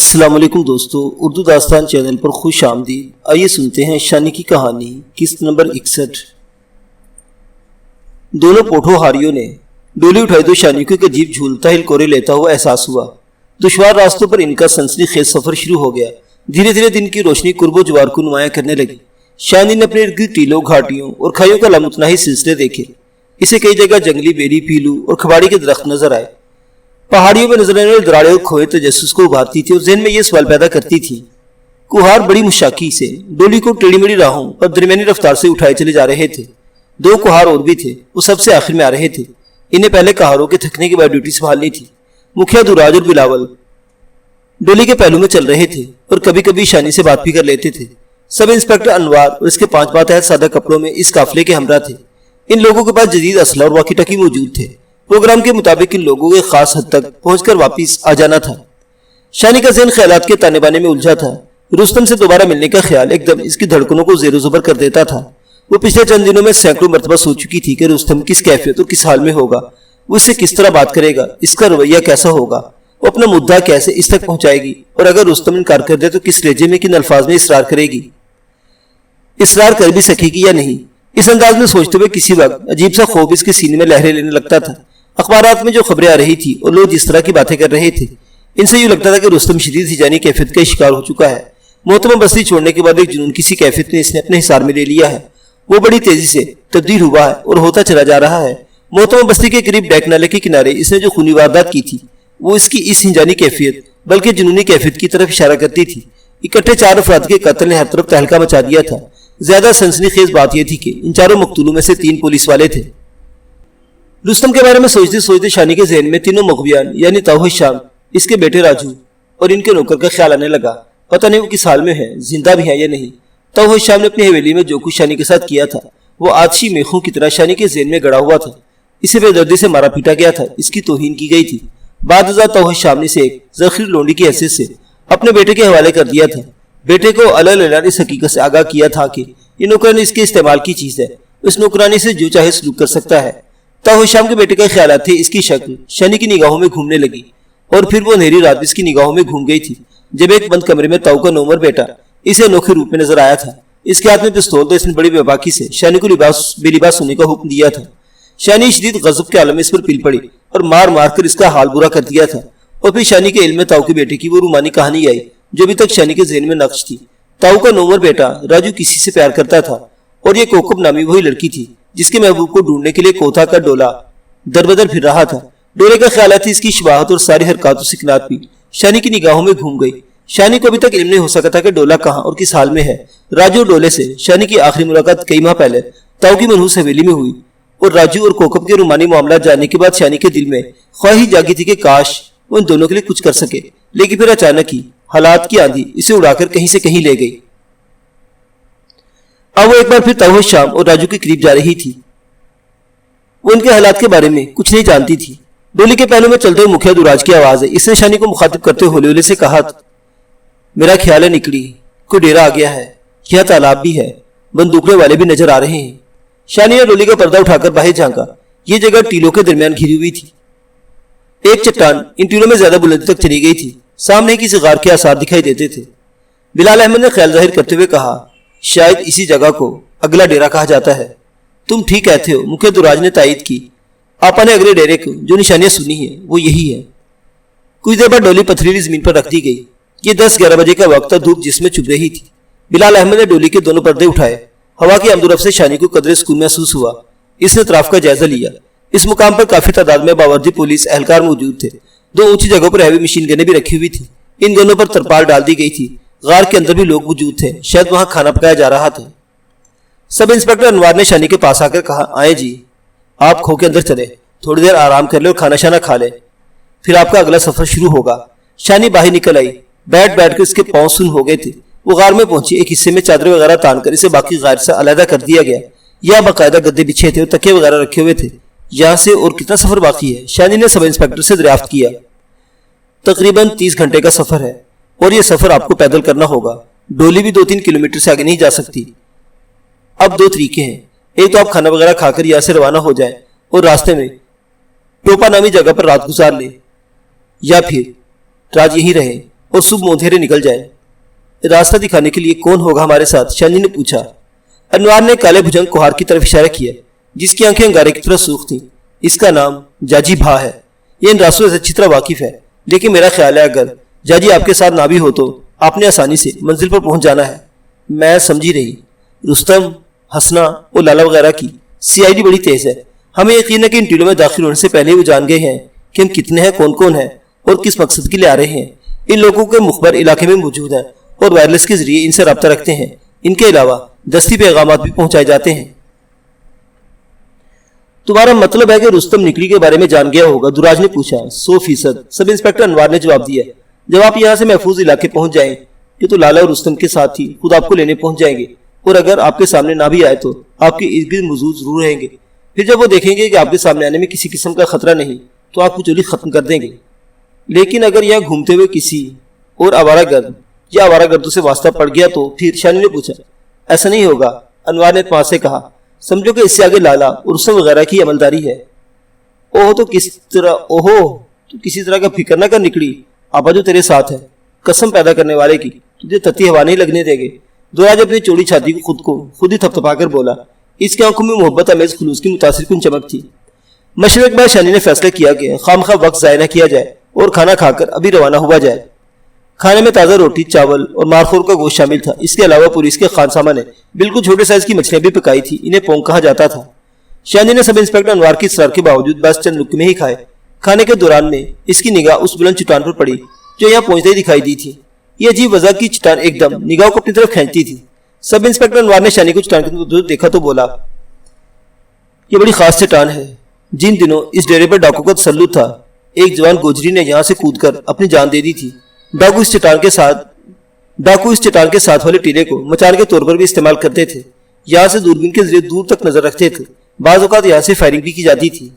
السلام علیکم دوستو، اردو داستان چینل پر خوش آمدید۔ آئیے سنتے ہیں شانی کی کہانی، قسط نمبر 61۔ دونوں پوٹھو ہاریوں نے ڈولی اٹھائی تو شانی کو ایک عجیب جھولتا ہلکورے لیتا ہوا احساس ہوا۔ دشوار راستوں پر ان کا سنسنی خیز سفر شروع ہو گیا۔ دھیرے دھیرے دن کی روشنی قرب و جوار کو نمایاں کرنے لگی۔ شانی نے اپنے ارد گرد ٹیلوں، گھاٹیوں اور کھائیوں کا لامتناہی سلسلے دیکھے۔ اسے کئی جگہ جنگلی بیری، پیلو اور کھباڑی کے درخت نظر آئے۔ پہاڑیوں میں نظر آنے والے دراڑے اور کھوئے تجسس کو ابھارتی تھی اور ذہن میں یہ سوال پیدا کرتی تھی۔ کوہار بڑی مشاکی سے ڈولی کو ٹیڑھی میڑھی راہوں اور درمیانی رفتار سے اٹھائے چلے جا رہے تھے۔ دو کوہار اور بھی تھے، وہ سب سے آخر میں آ رہے تھے۔ انہیں پہلے کوہاروں کے تھکنے کے بعد ڈیوٹی سنبھالنی تھی۔ مکھیا دراج اور بلاول ڈولی کے پہلو میں چل رہے تھے اور کبھی کبھی شانی سے بات بھی کر لیتے تھے۔ سب انسپکٹر انوار اور اس کے 5 ماتحت سادہ کپڑوں میں اس قافلے کے ہمراہ تھے۔ ان لوگوں کے پاس جدید اسلحہ اور واقی ٹاکی موجود تھے۔ پروگرام کے مطابق ان لوگوں کے خاص حد تک پہنچ کر واپس آ جانا تھا۔ شانی کا ذہن خیالات کے تانے بانے میں الجھا تھا۔ رستم سے دوبارہ ملنے کا خیال ایک دم اس کی دھڑکنوں کو زیر و زبر کر دیتا تھا۔ وہ پچھلے چند دنوں میں سینکڑوں مرتبہ سوچ چکی تھی کہ رستم کس کیفیت اور کس حال میں ہوگا، وہ اس سے کس طرح بات کرے گا، اس کا رویہ کیسا ہوگا، وہ اپنا مدعا کیسے اس تک پہنچائے گی، اور اگر رستم انکار کر دے تو کس لہجے میں، کن الفاظ میں اصرار کرے گی، اصرار کر بھی سکے گی یا نہیں۔ اس انداز میں سوچتے ہوئے کسی وقت عجیب سا خوف اس کے سینے میں لہریں لینے لگتا تھا۔ اخبارات میں جو خبریں آ رہی تھی اور لوگ جس طرح کی باتیں کر رہے تھے، ان سے یوں لگتا تھا کہ رستم شدید ہیجانی کیفیت کا شکار ہو چکا ہے۔ محتمہ بستی چھوڑنے کے بعد ایک جنون کسی کیفیت نے اس نے اپنے حصار میں لے لیا ہے۔ وہ بڑی تیزی سے تبدیل ہوا ہے اور ہوتا چلا جا رہا ہے۔ محتمہ بستی کے قریب ڈیک نالے کے کنارے اس نے جو خونی واردات کی تھی، وہ اس کی اس ہیجانی کیفیت بلکہ جنونی کیفیت کی طرف اشارہ کرتی تھی۔ اکٹھے 4 افراد کے قتل نے ہر طرف تہلکہ مچا دیا تھا۔ زیادہ سنسنی خیز بات یہ تھی کہ ان 4 مقتولوں میں سے 3 پولیس والے تھے۔ رستم کے بارے میں سوچتے سوچتے شانی کے ذہن میں تینوں مغویان یعنی توحید شام، اس کے بیٹے راجو اور ان کے نوکر کا خیال آنے لگا۔ پتہ نہیں وہ کس حال میں ہیں، زندہ بھی ہیں یا نہیں۔ توحید شام نے اپنی حویلی میں جو کچھ شانی کے ساتھ کیا تھا، وہ آتشی میخوں کی طرح شانی کے ذہن میں گڑا ہوا تھا۔ اسے بے دردی سے مارا پیٹا گیا تھا، اس کی توہین کی گئی تھی۔ بعد ازاں توحید شام نے اسے ایک ذخیر لونڈی کی حیثیت سے اپنے بیٹے کے حوالے کر دیا تھا۔ بیٹے کو العلن اس حقیقت سے آگاہ کیا تھا کہ یہ نوکرانی اس کے استعمال کی چیز ہے، اس نوکرانی سے جو چاہے سلوک کر سکتا ہے۔ توحید شام کے بیٹے کا خیالات تھے اس کی شکل شانی کی نگاہوں میں گھومنے لگی، اور پھر وہ اندھیری رات اس کی نگاہوں میں گھوم گئی تھی جب ایک بند کمرے میں تو کا نومر بیٹا اسے انوکھے روپ میں نظر آیا تھا۔ اس کے ہاتھ میں پستول، تو اس نے بڑی بے باکی سے شانی کو بے لباس ہونے کا حکم دیا تھا۔ شانی شدید غضب کے عالم میں اس پر پل پڑی اور مار مار کر اس کا حال برا کر دیا تھا۔ اور پھر شانی کے علم میں تاؤ کے بیٹے کی وہ رومانی کہانی آئی جو ابھی تک شانی کے ذہن میں نقش تھی۔ تاؤ کا نومر بیٹا راجو کسی سے پیار کرتا تھا، اور یہ کوکب نامی وہی لڑکی تھی جس کے محبوب کو ڈھونڈنے کے لیے کوتھا کا ڈولا در بدر پھر رہا تھا۔ ڈولے کا خیالات تھی اس کی شباہت اور ساری حرکات و سکنات بھی شانی کی نگاہوں میں گھوم گئی۔ شانی کو ابھی تک علم نہیں ہو سکا تھا کہ ڈولا کہاں اور کس حال میں ہے۔ راجو اور ڈولے سے شانی کی آخری ملاقات کئی ماہ پہلے تاؤ کی منحوس حویلی میں ہوئی، اور راجو اور کوکب کے رومانی معاملات جاننے کے بعد شانی کے دل میں خواہش جاگی تھی کہ کاش وہ ان دونوں کے لیے کچھ کر سکے، لیکن پھر اچانک ہی حالات کی آندھی اسے اڑا کر کہیں سے کہیں لے گئی۔ اب وہ ایک بار پھر توحید شام اور راجو کے قریب جا رہی تھی۔ وہ ان کے حالات کے بارے میں کچھ نہیں جانتی تھی۔ ڈولی کے پہلو میں چلتے ہوئے مکھیا دراج کی آواز ہے۔ اس نے شانی کو مخاطب کرتے ہولے ہولے سے کہا، میرا خیال ہے نکلی کوئی ڈیرا آ گیا ہے، یہاں تالاب بھی ہے، بندوقنے والے بھی نظر آ رہے ہیں۔ شانی نے ڈولی کا پردہ اٹھا کر باہر جھانکا۔ یہ جگہ ٹیلوں کے درمیان گھری ہوئی تھی۔ ایک چٹان ان ٹیلوں میں زیادہ بلندی تک چلی گئی تھی، سامنے کسی غار کے آثار دکھائی دیتے تھے۔ بلال احمد نے خیال ظاہر کرتے ہوئے کہا، شاید اسی جگہ کو اگلا ڈیرا کہا جاتا ہے۔ تم ٹھیک کہتے ہو، مکھیا دراج نے تائید کی۔ آپا نے اگلے ڈیرے کو جو نشانیاں سنی ہیں وہ یہی ہے۔ کچھ دیر بعد ڈولی پتھریلی زمین پر رکھ دی گئی۔ یہ 10-11 بجے کا وقت تھا، دھوپ جس میں چبھ رہی تھی۔ بلال احمد نے ڈولی کے دونوں پردے اٹھائے۔ ہوا کی آمد و رفت سے شانی کو قدرے سکون محسوس ہوا۔ اس نے اطراف کا جائزہ لیا۔ اس مقام پر کافی تعداد میں باوردی پولیس اہلکار موجود تھے۔ 2 اونچی جگہوں پر ہیوی مشین گنیں بھی رکھی ہوئی تھی۔ ان گنوں پر ترپال ڈال دی گئی تھی۔ غار کے اندر بھی لوگ موجود تھے، شاید وہاں کھانا پکایا جا رہا تھا۔ سب انسپکٹر انوار نے شانی کے پاس آ کر کہا، آئیں جی، آپ کھو کے اندر چلے، تھوڑی دیر آرام کر لے اور کھانا شانا کھا لے، پھر آپ کا اگلا سفر شروع ہوگا۔ شانی باہر نکل آئی۔ بیٹھ کر اس کے پاؤں سن ہو گئے تھے۔ وہ غار میں پہنچی۔ ایک حصے میں چادریں وغیرہ تان کر اسے باقی غار سے علیحدہ کر دیا گیا۔ یا باقاعدہ گدے بچھے تھے اور تکیے وغیرہ رکھے ہوئے تھے۔ یہاں سے اور کتنا سفر باقی ہے؟ شانی نے سب انسپکٹر سے دریافت کیا۔ تقریباً 30 گھنٹے کا سفر ہے، اور یہ سفر آپ کو پیدل کرنا ہوگا۔ ڈولی بھی 2-3 کلومیٹر سے آگے نہیں جا سکتی۔ اب 2 طریقے ہیں، ایک تو آپ کھانا وغیرہ کھا کر یہاں سے روانہ ہو جائیں اور راستے میں ٹوپا نامی جگہ پر رات گزار لیں، یا پھر رات یہی رہیں اور صبح اندھیرے نکل جائیں۔ راستہ دکھانے کے لیے کون ہوگا ہمارے ساتھ؟ شانی نے پوچھا۔ انوار نے کالے بھجنگ کوہار کی طرف اشارہ کیا جس کی آنکھیں انگارے کی طرح سرخ تھیں۔ اس کا نام جاجی بھا ہے۔ یہ ان راستوں سے اچھی طرح واقف ہے، لیکن میرا خیال ہے اگر جاجی آپ کے ساتھ نہ بھی ہو تو آپ نے آسانی سے منزل پر پہنچ جانا ہے۔ میں سمجھی رہی۔ رستم، حسنا اور لالا وغیرہ کی CID بڑی تیز ہے۔ ہمیں یقین ہے کہ ان ٹیلوں میں داخل ہونے سے پہلے وہ جان گئے ہیں کہ ہم کتنے ہیں، کون کون ہیں اور کس مقصد کے لیے آ رہے ہیں۔ ان لوگوں کے مخبر علاقے میں موجود ہیں اور وائرلیس کے ذریعے ان سے رابطہ رکھتے ہیں۔ ان کے علاوہ دستی پیغامات بھی پہنچائے جاتے ہیں۔ تمہارا مطلب ہے کہ رستم نکلی کے بارے میں جان گیا ہوگا؟ دراج نے پوچھا۔ 100%، سب انسپکٹر انوار نے جواب دیا۔ جب آپ یہاں سے محفوظ علاقے پہنچ جائیں کہ تو لالا اور رستم کے ساتھ ہی خود آپ کو لینے پہنچ جائیں گے، اور اگر آپ کے سامنے نہ بھی آئے تو آپ کے ارد گرد موجود ضرور رہیں گے۔ پھر جب وہ دیکھیں گے کہ آپ کے سامنے آنے میں کسی قسم کا خطرہ نہیں تو آپ کو چوری ختم کر دیں گے۔ لیکن اگر یہاں گھومتے ہوئے کسی اور آوارہ گرد یا آوارہ گردوں سے واسطہ پڑ گیا تو پھر؟ شانی نے پوچھا۔ ایسا نہیں ہوگا، انوار نے اطمینان سے کہا۔ سمجھو کہ اس سے آگے لالا اور رستم وغیرہ کی عملداری ہے۔ تو کسی طرح کا فکر نہ کر نکلی، آپا جو تیرے ساتھ ہے، قسم پیدا کرنے والے کی تجھے تتی ہوا نہیں لگنے دے گے۔ دراج اپنی چوڑی چھاتی کو خود ہی تھپتھپا کر بولا۔ اس کی آنکھوں میں محبت امیز خلوص کی متاثر کن چمک تھی۔ مشورے کے بعد شانی نے فیصلہ کیا کہ خامخواہ وقت ضائع نہ کیا جائے اور کھانا کھا کر ابھی روانہ ہوا جائے۔ کھانے میں تازہ روٹی، چاول اور مارخور کا گوشت شامل تھا۔ اس کے علاوہ پولیس کے خانسامہ نے بالکل چھوٹے سائز کی مچھلیاں بھی پکائی تھی۔ انہیں پونگ کہا جاتا تھا۔ شانی نے سب انسپکٹر انوار کی اصرار کے باوجود بس چند لقمے ہی کھائے۔ کھانے کے دوران میں اس کی نگاہ اس بلند چٹان پر پڑی جو یہاں پہنچتے ہی دکھائی دی تھی۔ یہ عجیب وضع کی چٹان ایک دم نگاہ کو اپنی طرف کھینچتی تھی۔ سب انسپکٹر انوار نے شانی کو چٹان کے اندر دیکھا تو بولا، یہ بڑی خاص چٹان ہے۔ جن دنوں اس ڈیرے پر ڈاکو کا تسلط تھا، ایک جوان گوجری نے یہاں سے کود کر اپنی جان دے دی تھی۔ ڈاکو اس چٹان کے ساتھ والے ٹیلے کو مچار کے طور پر بھی استعمال کرتے تھے۔ یہاں سے دوربین کے ذریعے دور تک نظر رکھتے تھے۔ بعض اوقات یہاں سے فائرنگ بھی کی جاتی تھی۔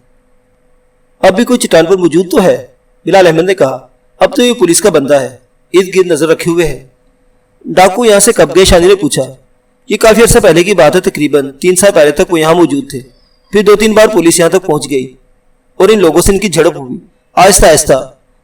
اب بھی کوئی چٹان پر موجود تو ہے؟ بلال احمد نے کہا۔ اب تو یہ پولیس کا بندہ ہے، ارد گرد نظر رکھے ہوئے ہے۔ ڈاکو یہاں سے کب گئے؟ شانی نے پوچھا۔ یہ کافی عرصہ پہلے کی بات ہے، تقریباً 3 سال پہلے تک وہ یہاں موجود تھے۔ پھر 2-3 بار پولیس یہاں تک پہنچ گئی اور ان لوگوں سے ان کی جھڑپ ہوئی۔ آہستہ آہستہ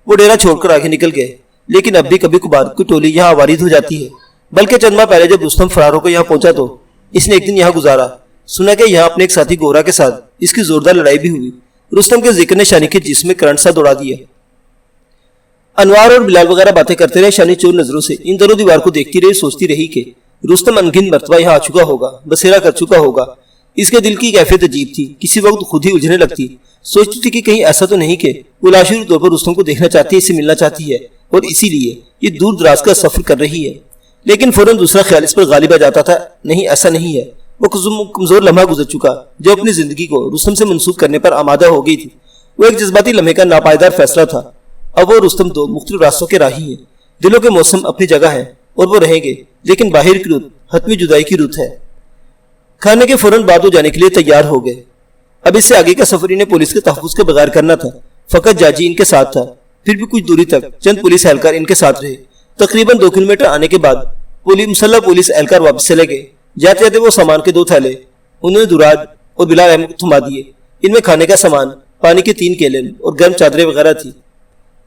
وہ ڈیرا چھوڑ کر آگے نکل گئے، لیکن اب بھی کبھی کبھار کوئی ٹولی یہاں وارد ہو جاتی ہے۔ بلکہ چند ماہ پہلے جب رستم فرار ہو کر یہاں پہنچا تو اس نے ایک دن یہاں گزارا۔ سنا کہ یہاں اپنے ایک ساتھی گورا کے ساتھ اس کی زوردار لڑائی بھی ہوئی۔ رستم کے ذکر نے شانی کے جسم میں کرنٹ سا دوڑا دیا۔ انوار اور بلال وغیرہ باتیں کرتے رہے۔ شانی چور نظروں سے ان دونوں دیوار کو دیکھتی رہی، سوچتی رہی کہ رستم انگن مرتبہ یہاں آ چکا ہوگا، بسیرا کر چکا ہوگا۔ اس کے دل کی کیفیت عجیب تھی، کسی وقت خود ہی الجھنے لگتی۔ سوچتی تھی کہ کہیں ایسا تو نہیں کہ وہ لاشعوری طور پر رستم کو دیکھنا چاہتی ہے، اس سے ملنا چاہتی ہے اور اسی لیے یہ دور دراز کا سفر کر رہی ہے۔ لیکن فوراً دوسرا خیال اس پر غالب آ جاتا تھا، نہیں ایسا نہیں ہے۔ وہ کمزور لمحہ گزر چکا جو اپنی زندگی کو رستم سے منسوخ کرنے پر آمادہ ہو گئی تھی۔ وہ ایک جذباتی لمحے کا ناپائیدار فیصلہ تھا۔ اب وہ رستم دو مختلف راستوں کے راہی ہیں۔ دلوں کے موسم اپنی جگہ ہے اور وہ رہیں گے، لیکن باہر کی رت حتمی جدائی کی رت ہے۔ کھانے کے فوراً بعد وہ جانے کے لیے تیار ہو گئے۔ اب اس سے آگے کا سفر انہیں پولیس کے تحفظ کے بغیر کرنا تھا۔ فقط جاجی ان کے ساتھ تھا، پھر بھی کچھ دوری تک چند پولیس اہلکار ان کے ساتھ رہے۔ تقریباً 2 کلومیٹر آنے کے بعد مسلح پولیس اہلکار واپس چلے گئے۔ جاتے جاتے وہ سامان کے 2 تھیلے انہوں نے دراج اور بلال احمد کو تھما دیے۔ ان میں کھانے کا سامان، پانی کے 3 کیلن اور گرم چادریں وغیرہ تھی۔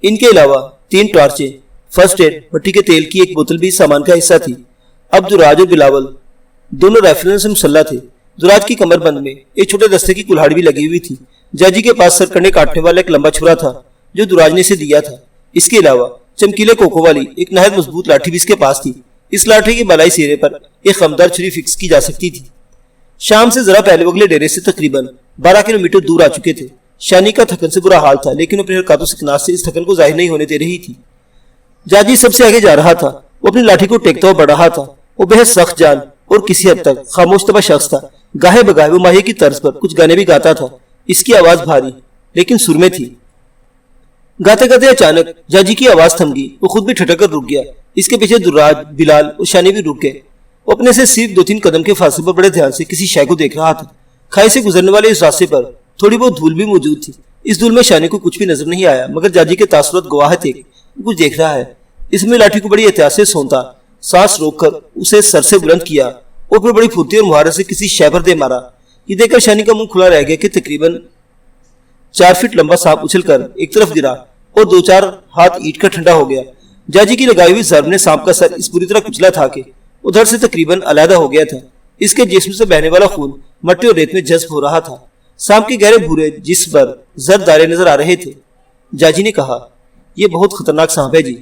ان کے علاوہ 3 ٹارچیں، فرسٹ ایڈ، مٹی کے تیل کی 1 بوتل بھی سامان کا حصہ تھی۔ اب دراج اور بلاول دونوں رائفلوں سے مسلح تھے۔ دراج کی کمر بند میں ایک چھوٹے دستے کی کلہاڑی بھی لگی ہوئی تھی۔ جاجی کے پاس سرکنڈے کاٹنے والا ایک لمبا چھرا تھا جو دراج نے اسے دیا تھا۔ اس کے علاوہ چمکیلے کوکوں والی ایک نہایت مضبوط لاٹھی بھی اس کے پاس تھی۔ اس لاٹھی کے بالائی سرے پر ایک خمدار چھری فکس کی جا سکتی تھی۔ شام سے ذرا پہلے وہ اگلے ڈیرے سے تقریباً 12 کلومیٹر دور آ چکے تھے۔ شانی کا تھکن سے برا حال تھا، لیکن اپنے حرکات و سکنات سے اس تھکن کو ظاہر نہیں ہونے دے رہی تھی۔ جاجی سب سے آگے جا رہا تھا۔ وہ اپنی لاٹھی کو ٹیکتا ہوا بڑھ رہا تھا۔ وہ بہت سخت جان اور کسی حد تک خاموش طبع شخص تھا۔ گاہے بگاہے وہ ماہی کی طرز پر کچھ گانے بھی گاتا تھا۔ اس کی آواز بھاری لیکن سر میں تھی۔ گاتے گاتے اچانک جاجی کی آواز تھم گئی۔ وہ خود بھی ٹھٹک کر رک گیا۔ اس کے پیچھے دراج، بلال اور شانی بھی رک گئے۔ وہ اپنے سے صرف 2-3 قدم کے فاصلے پر بڑے دھیان سے کسی شے کو دیکھ رہا تھا۔ کھائی سے گزرنے والے اس راستے پر تھوڑی بہت دھول بھی موجود تھی۔ اس دھول میں شانی کو کچھ بھی نظر نہیں آیا، مگر جاجی کے تاثرات گواہ تھے کہ وہ کچھ دیکھ رہا ہے۔ اس میں لاٹھی کو بڑی احتیاط سے سونتا، سانس روک کر اسے سر سے بلند کیا اور پھر بڑی پھرتی اور مہارت سے کسی شے پر دے مارا۔ یہ دیکھ کر شانی کا منہ کھلا رہ گیا کہ تقریباً 4 فٹ لمبا سانپ اچھل کر ایک طرف گرا اور 2-4 ہاتھ اینٹ کا ٹھنڈا ہو گیا۔ جاجی کی لگائی ہوئی ضرب نے سانپ کا سر اس پوری طرح کچلا تھا کہ ادھر سے تقریباً علیحدہ ہو گیا تھا۔ اس کے جسم سے بہنے والا خون مٹی اور ریت میں جذب ہو رہا تھا۔ سانپ کے گہرے بھورے جسم پر زرد دائرے نظر آ رہے تھے۔ جاجی نے کہا، یہ بہت خطرناک سانپ ہے جی،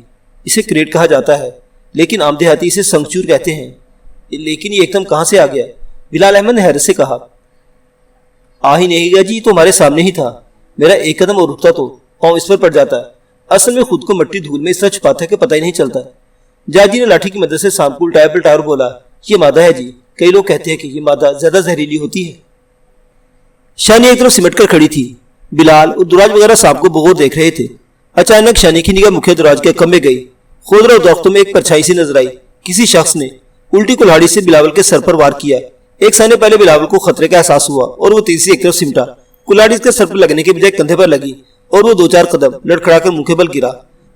اسے کریٹ کہا جاتا ہے، لیکن عام دیہاتی اسے سنگچور کہتے ہیں۔ لیکن یہ ایک دم کہاں سے آ گیا؟ بلال احمد نے حیرت سے کہا۔ آ ہی نہیں گیا جی، تو ہمارے سامنے ہی تھا۔ میرا ایک قدم اور رکتا تو پاؤں اس پر پڑ جاتا ہے۔ اصل میں خود کو مٹی دھول میں اس طرح چھپاتا ہے کہ پتہ ہی نہیں چلتا۔ جاجی نے لاٹھی کی مدد سے سانپ کو الٹایا پلٹایا اور بولا، یہ مادہ ہے جی، کئی لوگ کہتے ہیں کہ یہ مادہ زیادہ زہریلی ہوتی ہے۔ شانی ایک طرف سمٹ کر کھڑی تھی۔ بلال اور دراج وغیرہ سانپ کو بغور دیکھ رہے تھے۔ اچانک شانی کی نگاہ مکھیا دراج کے کم میں گئی۔ خودرو درختوں میں ایک پرچھائی سی نظر آئی۔ کسی شخص نے الٹی کلہاڑی سے بلاول کے سر پر وار کیا۔ ایک ثانیہ پہلے بلاول کو خطرے کا احساس ہوا اور وہ تیزی سے ایک طرف سمٹا۔ کلہاڑی اس کے سر پر لگنے کے بجائے کندھے پر لگی اور وہ 2-4 قدم لڑکھڑا کر منہ کے بل گرا۔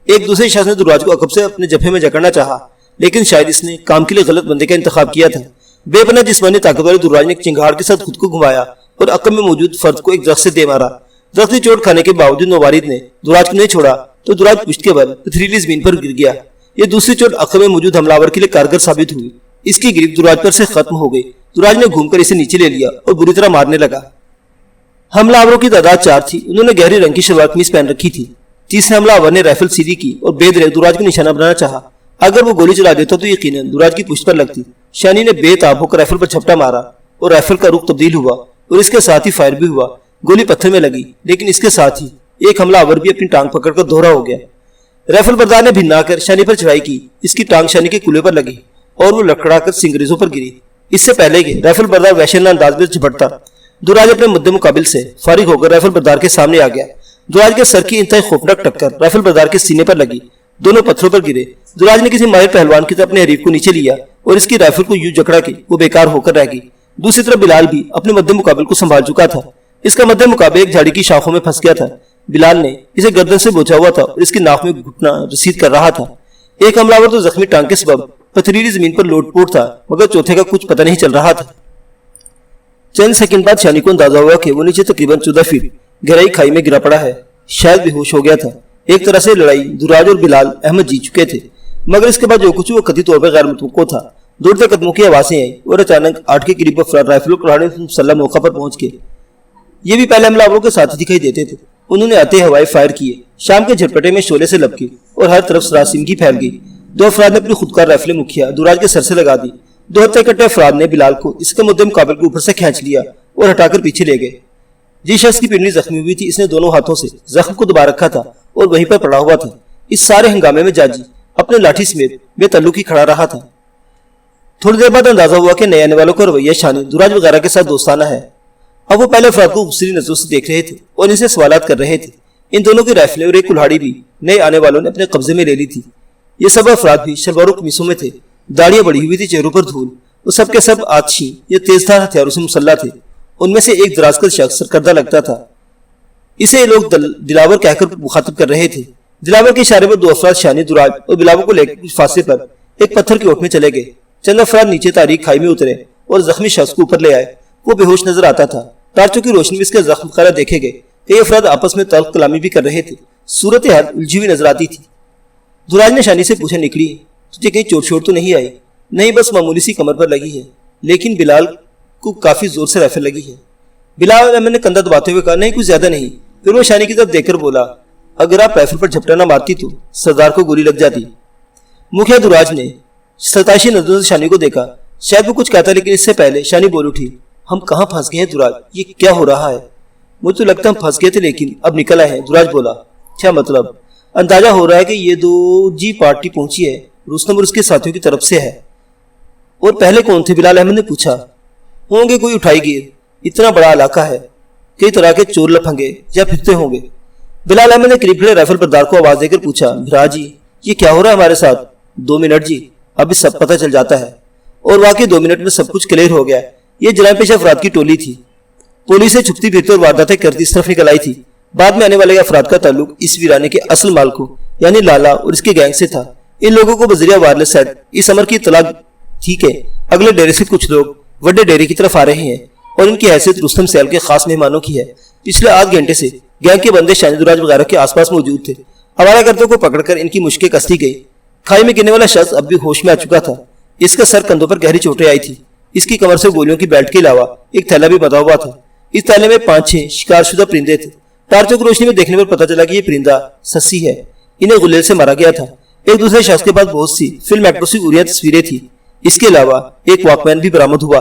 ایک دوسرے شخص نے دراج کو عقب سے اپنے جبہے میں جکڑنا چاہا، لیکن شاید اس نے کام کے لیے غلط بندے کا انتخاب کیا تھا۔ بے پناہ جسمانی طاقت والے دراج نے ایک چنگاڑ کے ساتھ خود کو گھمایا اور عقب میں موجود فرد کو ایک درخت سے دے مارا۔ درخت کی چوٹ کھانے کے باوجود نوارد نے دراج کو نہیں چھوڑا تو دراج پشت کے بل پتھریلی زمین پر گر گیا۔ یہ دوسری چوٹ عقب میں موجود حملہ آور کے لیے کارگر ثابت ہوئی۔ اس کی گرفت دراج پر سے ختم ہو گئی۔ دراج نے گھوم کر اسے نیچے لے لیا اور بری طرح مارنے لگا۔ حملہ آوروں کی تعداد 4 تھی۔ انہوں نے گہری رنگ کی شلوار قمیص پہن رکھی تھی۔ تیسرے حملہ آور نے رائفل سیدھی کی اور بے دریغ دراج کو نشانہ بنانا چاہا۔ اگر وہ گولی چلا دیتا تو یقیناً دراج کی پشت پر لگتی۔ شانی نے بے تاب ہو کر رائفل پر جھپٹا مارا اور رائفل کا رخ تبدیل ہوا اور اس کے ساتھ ہی فائر بھی ہوا۔ گولی پتھر میں لگی، لیکن اس کے ساتھ ہی ایک حملہ آور بھی اپنی ٹانگ پکڑ کر دوہرا ہو گیا۔ رائفل بردار نے بھنا کر شانی پر چڑھائی کی۔ اس کی ٹانگ شانی کے کولے پر لگی اور وہ لڑکھڑا کر سنگریزوں پر گری۔ اس سے پہلے کہ رائفل بردار وحشیانہ انداز میں جھپٹتا، دراج اپنے مد مقابل سے فارغ ہو کر رائفل بردار کے سامنے آ گیا۔ دراج کے سر کی انتہائی خوفناک ٹکر رائفل بردار کے سینے پر لگی۔ دونوں پتھروں پر گرے۔ دراج نے کسی ماہر پہلوان کی طرح اپنے حریف کو نیچے لیا اور اس کی رائفل کو یوں جکڑا کہ وہ بیکار ہو کر رہ گئی۔ دوسری طرف بلال بھی اپنے مد مقابل کو سنبھال چکا تھا۔ اس کا مد مقابل ایک جھاڑی کی شاخوں میں پھنس گیا تھا۔ بلال نے اسے گردن سے بوچھا ہوا تھا اور اس کی ناک میں گھٹنا رسید کر رہا تھا۔ ایک حملہ آور تو زخمی ٹانگ کے سبب پتھریلی زمین پر لوٹ پوٹ تھا، مگر چوتھے کا کچھ پتہ نہیں چل رہا تھا۔ چند سیکنڈ بعد شانی کو اندازہ ہوا کہ وہ نیچے تقریباً 14 فٹ گہرائی کھائی میں گرا پڑا ہے۔ شاید بے ہوش ہو گیا تھا۔ ایک طرح سے لڑائی دراج اور بلال احمد جیت چکے تھے، مگر اس کے بعد جو کچھ وہ قطعی طور پر غیر متوقع تھا۔ دوڑتے قدموں کی آوازیں آئیں اور اچانک 8 کے قریب افراد رائفل اور کلاڑے مسلح موقع پر پہنچ گئے۔ یہ بھی پہلے حملہ آوروں کے ساتھ دکھائی دیتے تھے۔ انہوں نے آتے ہوائے فائر کیے۔ شام کے جھٹپٹے میں شعلے سے لپکے اور ہر طرف سراسیمگی پھیل گئی۔ 2 افراد نے اپنی خودکار رائفلیں مکھیا دراج کے سر سے لگا دی۔ 2 ہتھے کٹے افراد نے بلال کو اس کے مد مقابل کے اوپر سے کھینچ لیا اور ہٹا کر پیچھے لے گئے۔ جس شخص کی پنڈلی زخمی ہوئی تھی، اس نے دونوں ہاتھوں سے زخم کو دبا رکھا تھا اور وہیں پر پڑا ہوا تھا۔ اس سارے ہنگامے میں جاجی اپنے لاٹھی سمیت بے تعلق ہی کھڑا رہا تھا۔ تھوڑی دیر بعد اندازہ ہوا کہ نئے آنے والوں کا رویہ شانی دراج وغیرہ کے ساتھ دوستانہ ہے۔ اب وہ پہلے افراد کو غصری نظروں سے دیکھ رہے تھے اور ان سے سوالات کر رہے تھے۔ ان دونوں کی رائفلیں اور ایک کلہاڑی بھی نئے آنے والوں نے اپنے قبضے میں لے لی تھی۔ یہ سب افراد بھی شلواروں قمیصوں میں تھے، داڑیاں بڑھی ہوئی تھی، چہروں پر دھول۔ وہ سب کے سب آتشی یا تیز دھار ہتھیاروں سے مسلح تھے۔ ان میں سے ایک دراز قد شخص سرکردہ لگتا تھا۔ اسے یہ لوگ دلاور کہہ کر مخاطب کر رہے تھے۔ دلاور کے اشارے پر 2 افراد شانی دراج اور بلاول کو لے کر کچھ فاصلے پر ایک پتھر کی اوٹ میں چلے گئے۔ چند افراد نیچے تاریک کھائی میں اترے اور زخمی شخص کو اوپر لے آئے۔ وہ بے ہوش نظر آتا تھا۔ ٹارچوں کی روشنی میں اس کے زخم وغیرہ دیکھے گئے۔ کئی افراد آپس میں تلخ کلامی بھی کر رہے تھے۔ صورتحال الجھی ہوئی نظر آتی تھی۔ دراج نے شانی سے پوچھا، نکلی تجھے کہیں چوٹ شوٹ تو نہیں آئی؟ نہیں، بس معمولی سی کمر پر لگی ہے، لیکن بلال کو کافی زور سے رائفل لگی ہے۔ بلال احمد نے کندھا دباتے ہوئے کہا، نہیں کچھ زیادہ نہیں۔ پھر وہ شانی کی طرف دیکھ کر بولا، اگر آپ رائفل پر جھپٹا نہ مارتی تو سردار کو گولی لگ جاتی۔ مکھیا دراج نے ستائشی نظروں سے شانی کو دیکھا۔ شاید وہ کچھ کہتا، لیکن اس سے پہلے شانی بول اٹھی، ہم کہاں پھنس گئے ہیں دراج؟ یہ کیا ہو رہا ہے؟ مجھے تو لگتا ہم پھنس گئے تھے، لیکن اب نکل آئے ہیں۔ دراج بولا، کیا مطلب؟ اندازہ ہو رہا ہے کہ یہ 2 جی پارٹی پہنچی ہے، رستم اور اس کے ساتھیوں کی طرف سے ہے۔ اور پہلے کون تھے؟ بلال احمد نے پوچھا۔ ہوں گے کوئی اٹھائی گیر، اتنا بڑا علاقہ ہے، کئی طرح کے چور لپھنگے یا پھرتے ہوں گے۔ بلال احمد نے قریب کھڑے رائفل بردار کو آواز دے کر پوچھا، بھرا جی یہ کیا ہو رہا ہے ہمارے ساتھ؟ 2 منٹ جی، ابھی سب پتہ چل جاتا ہے۔ اور واقعی 2 منٹ میں سب کچھ کلیئر ہو گیا۔ یہ جرائم پیشہ افراد کی ٹولی تھی۔ پولیس سے چھپتی پھرتی اور وارداتیں کرتی اس طرف نکل آئی تھی۔ بعد میں آنے والے افراد کا تعلق اس ویرانے کے اصل مالکوں یعنی لالا اور اس کے گینگ سے تھا۔ ان لوگوں کو بذریعہ وائرلیس سیٹ اس امر کی اطلاع تھی کہ اگلے ڈیرے سے کچھ لوگ وڈے ڈیرے کی طرف آ رہے ہیں اور ان کی حیثیت رستم سیال کے خاص مہمانوں کی ہے۔ پچھلے آدھ گھنٹے سے گینگ کے بندے شانی دراج وغیرہ کے آس پاس موجود تھے۔ حوالہ کرتوں کو پکڑ کر ان کی مشقیں کستی گئی۔ کھائی میں گرنے والا شخص اب بھی ہوش میں آ چکا تھا۔ اس کا سر کندھوں پر گہری چوٹیں آئی تھی۔ اس کی کمر سے گولیوں کی بیلٹ کے علاوہ ایک تھیلا بھی بندھا ہوا تھا۔ اس تھیلے میں 5-6 شکار شدہ پرندے تھے۔ ٹارچوں کی روشنی میں دیکھنے پر پتہ چلا کہ یہ پرندہ سسی ہے۔ انہیں غلیل سے مارا گیا تھا۔ ایک دوسرے شخص کے پاس بہت سی فلم ایکٹروں کی عریاں تصویریں تھیں۔ اس کے علاوہ ایک واک مین بھی برآمد ہوا۔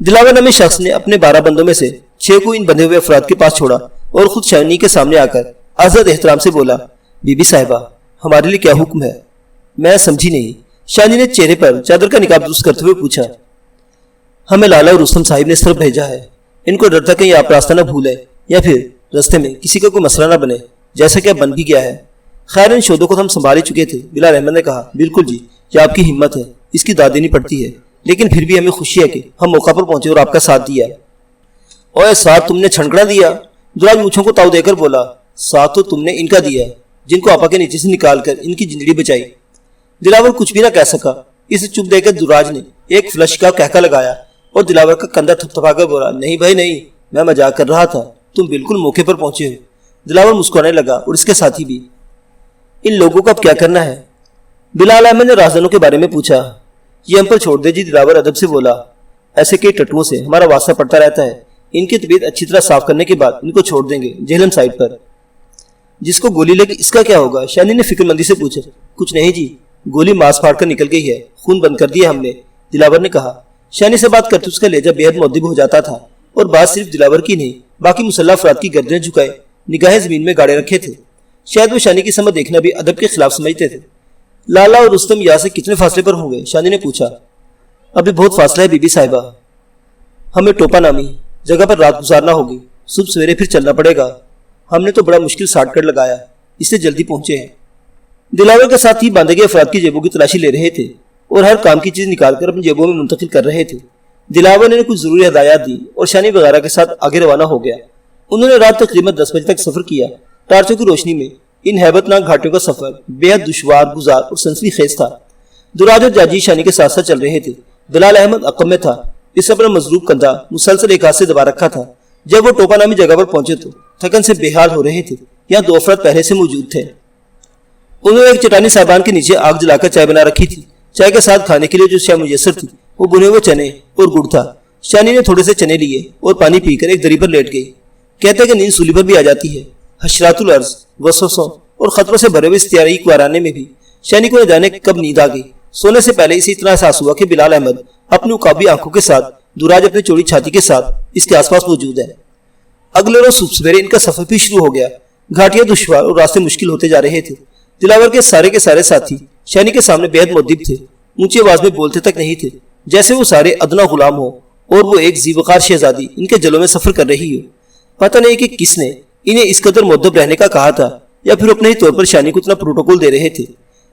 دلاور نامی شخص نے اپنے 12 بندوں میں سے 6 کو ان بندھے ہوئے افراد کے پاس چھوڑا اور خود شانی کے سامنے آ کر عزت احترام سے بولا، بی بی صاحبہ، ہمارے لیے کیا حکم ہے؟ میں سمجھی نہیں۔ شانی نے چہرے پر چادر کا نقاب درست کرتے ہوئے پوچھا۔ ہمیں لالا اور رستم صاحب نے اس طرف بھیجا ہے۔ ان کو ڈر تھا کہیں آپ راستہ نہ بھولیں یا پھر راستے میں کسی کا کوئی مسئلہ نہ بنے، جیسا کہ اب بن بھی گیا ہے۔ خیر ان شودوں کو ہم سنبھال ہی چکے تھے، بلال احمد نے کہا۔ بالکل جی، یہ آپ کی ہمت ہے، اس کی داد دینی پڑتی ہے، لیکن پھر بھی ہمیں خوشی ہے کہ ہم موقع پر پہنچے اور آپ کا ساتھ دیا۔ اوے ساتھ تم نے چھنکڑا دیا؟ دراج مونچھوں کو تاؤ دے کر بولا۔ ساتھ تو تم نے ان کا دیا ہے، جن کو آپا کے نیچے سے نکال کر ان کی زندگی بچائی۔ دلاور کچھ بھی نہ کہہ سکا۔ اسے چپ دے کر دراج نے ایک فلش کا کہکا لگایا اور دلاور کا کندھا تھپتھپا کر بولا، نہیں بھائی نہیں، میں مذاق کر رہا تھا، تم بالکل موقع پر پہنچے ہو۔ دلاور مسکرانے لگا اور اس کے ساتھی بھی۔ ان لوگوں کو اب کیا کرنا ہے؟ بلال احمد نے رازدانوں کے بارے میں پوچھا۔ یہ ہم پر چھوڑ دے جی، دلاور ادب سے بولا۔ ایسے کئی ٹٹوؤں سے ہمارا واسطہ پڑتا رہتا ہے، ان کی طبیعت اچھی طرح صاف کرنے کے بعد ان کو چھوڑ دیں گے جہلم سائٹ پر۔ جس کو گولی لگی اس کا کیا ہوگا؟ شانی نے فکر مندی سے پوچھا۔ کچھ نہیں جی، گولی ماس پھاڑ کر نکل گئی ہے، خون بند کر دیا ہم نے، دلاور نے کہا۔ شانی سے بات کرتے اس کا لہجہ بے حد مؤدب ہو جاتا تھا اور بات صرف دلاور کی نہیں، باقی مسلح افراد کی گردنیں جھکائے نگاہیں زمین میں گاڑے رکھے تھے۔ شاید وہ شانی کی سمت دیکھنا بھی ادب کے خلاف سمجھتے تھے۔ لالا اور رستم یہاں سے کتنے فاصلے پر ہوں گے؟ شانی نے پوچھا۔ ابھی بہت فاصلہ ہے بی بی صاحبہ، ہمیں ٹوپا نامی جگہ پر رات گزارنا ہوگی، صبح سویرے پھر چلنا پڑے گا۔ ہم نے تو بڑا مشکل شارٹ کٹ لگایا، اس سے جلدی پہنچے ہیں۔ دلاور کے ساتھ ہی باندھے گئے افراد کی جیبوں کی تلاشی لے رہے تھے اور ہر کام کی چیز نکال کر اپنی جیبوں میں منتقل کر رہے تھے۔ دلاور نے کچھ ضروری ہدایات دی اور شانی وغیرہ کے ساتھ آگے روانہ ہو گیا۔ انہوں نے رات تقریباً 10 بجے تک سفر کیا۔ ٹارچوں کی روشنی میں ان ہیبت ناک گھاٹیوں کا سفر بے حد دشوار گزار اور سنسنی خیز تھا۔ دراج اور جاجی شانی کے ساتھ ساتھ چل رہے تھے۔ بلال احمد عقب میں تھا، اس اپنا مضروب کندھا مسلسل ایک ہاتھ سے دبا رکھا تھا۔ جب وہ ٹوپا نامی جگہ پر پہنچے تو تھکن سے بے حال ہو رہے تھے۔ یہاں 2 افراد پہلے سے موجود تھے۔ انہوں نے ایک چٹانی صاحبان کے نیچے آگ جلا کر چائے بنا رکھی تھی۔ چائے کے ساتھ کھانے کے لیے جو شے میسر تھی وہ بنے ہوئے چنے اور گڑ تھا۔ شانی نے تھوڑے سے چنے لیے اور پانی پی کر ایک دری پر لیٹ گئی۔ کہتے کہ نیند سولی پر بھی آ جاتی ہے۔ حشرات الارض، وسوسوں اور خطروں سے بھرے ہوئے استعاری کورانے میں بھی شانی کو نہ جانے کب نیند آ گئی۔ سونے سے پہلے اسے اتنا احساس ہوا کہ بلال احمد اپنی عقابی آنکھوں کے ساتھ، دراج اپنے چوڑی چھاتی کے ساتھ اس کے آس پاس موجود ہے۔ اگلے روز صبح سویرے ان کا سفر بھی شروع ہو گیا۔ گھاٹیاں دشوار اور راستے مشکل ہوتے جا رہے تھے۔ دلاور کے سارے ساتھی شانی کے سامنے بے حد مؤدب تھے، اونچی آواز میں بولتے تک نہیں تھے، جیسے وہ سارے ادنا غلام ہو اور وہ ایک ذی وقار شہزادی ان کے جلوں میں سفر کر رہی ہو۔ پتہ نہیں کہ کس نے انہیں اس قدر مؤدب رہنے کا کہا تھا یا پھر اپنے ہی طور پر شانی کو اتنا پروٹوکول دے رہے تھے۔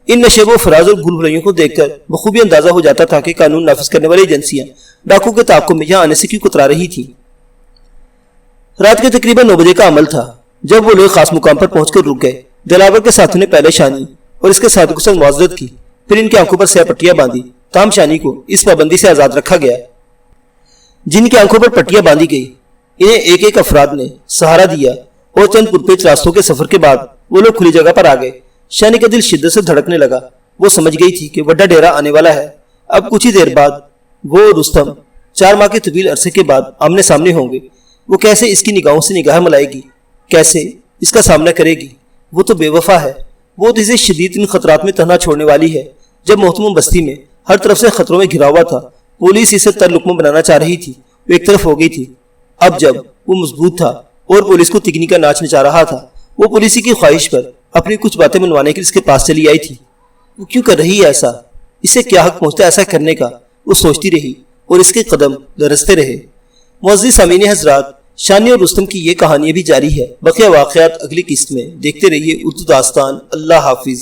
ان نشیب و فراز اور بھول بھلیوں کو دیکھ کر بخوبی اندازہ ہو جاتا تھا کہ قانون نافذ کرنے والی ایجنسیاں ڈاکو کے تعاقب میں یہاں آنے سے کیوں کترا رہی تھی۔ رات کے تقریباً 9 بجے کا عمل تھا جب وہ لوگ خاص مقام پر پہنچ کر رک گئے۔ دلاور کے ساتھوں نے پہلے شانی اور اس کے ساتھوں کے ساتھ معذرت کی، پھر ان کی آنکھوں پر سیاہ پٹیاں باندھی۔ تاہم شانی کو اس پابندی سے آزاد رکھا گیا۔ جن کی آنکھوں پر پٹیاں باندھی گئی انہیں ایک ایک افراد نے سہارا دیا اور چند پرپیچ راستوں کے سفر کے بعد وہ لوگ کھلی جگہ پر آ گئے۔ شانی کا دل شدت سے دھڑکنے لگا۔ وہ سمجھ گئی تھی کہ وڈا ڈیرا آنے والا ہے۔ اب کچھ ہی دیر بعد وہ اور رستم 4 ماہ کے طویل عرصے کے بعد آمنے سامنے ہوں گے۔ وہ کیسے اس کی نگاہوں سے نگاہ ملائے گی، کیسے اس کا سامنا کرے گی؟ وہ تو بے وفا ہے، وہ تو اسے شدید ان خطرات میں تنہا چھوڑنے والی ہے۔ جب محتمم بستی میں ہر طرف سے خطروں میں گھرا ہوا تھا، پولیس اسے تر لقمہ بنانا چاہ رہی تھی، وہ ایک طرف ہو گئی تھی۔ اب جب وہ مضبوط تھا اور پولیس کو تکنی کا ناچ نچا رہا تھا، وہ پولیسی کی خواہش پر اپنی کچھ باتیں منوانے کے لیے اس کے پاس چلی آئی تھی۔ وہ کیوں کر رہی ہے ایسا؟ اسے کیا حق پہنچتا ہے ایسا کرنے کا؟ وہ سوچتی رہی اور اس کے قدم لرزتے رہے۔ معزز سامعین حضرات، شانی اور رستم کی یہ کہانی بھی جاری ہے۔ بقیہ واقعات اگلی قسط میں دیکھتے رہیے اردو داستان۔ اللہ حافظ۔